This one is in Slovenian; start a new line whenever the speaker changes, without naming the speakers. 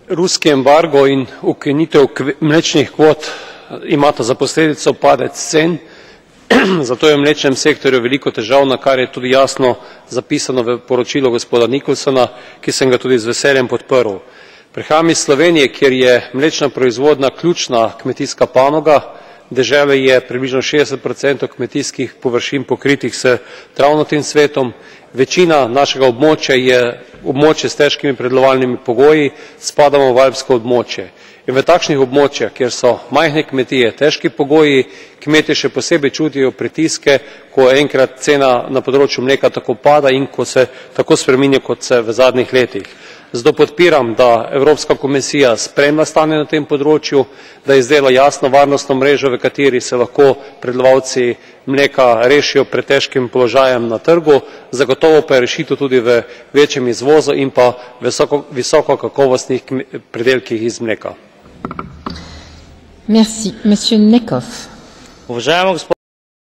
Ruski embargo in ukinitev mlečnih kvot imata za posledico padec cen, zato je v mlečnem sektorju veliko težav, na kar je tudi jasno zapisano v poročilu gospoda Nicholsona, ki sem ga tudi z veseljem podprl. Prihajam iz Slovenije, kjer je mlečna proizvodnja ključna kmetijska panoga, dežele je približno 60% kmetijskih površin pokritih s travnatim svetom, večina našega območja je območje s težkimi predelovalnimi pogoji, spadamo v alpsko območje. In v takšnih območjih, kjer so majhne kmetije, težki pogoji, kmetje še posebej čutijo pritiske, ko enkrat cena na področju mleka tako pada in ko se tako spreminja, kot se v zadnjih letih. Zato podpiram, da Evropska komisija spremlja stanje na tem področju, da izdela jasno varnostno mrežo, v kateri se lahko predelovalci mleka rešijo pred težkim položajem na trgu, zagotovo pa je rešitev tudi v večjem izvozu in pa visoko kakovostnih pridelkih iz mleka.
Merci. Monsieur Nekov.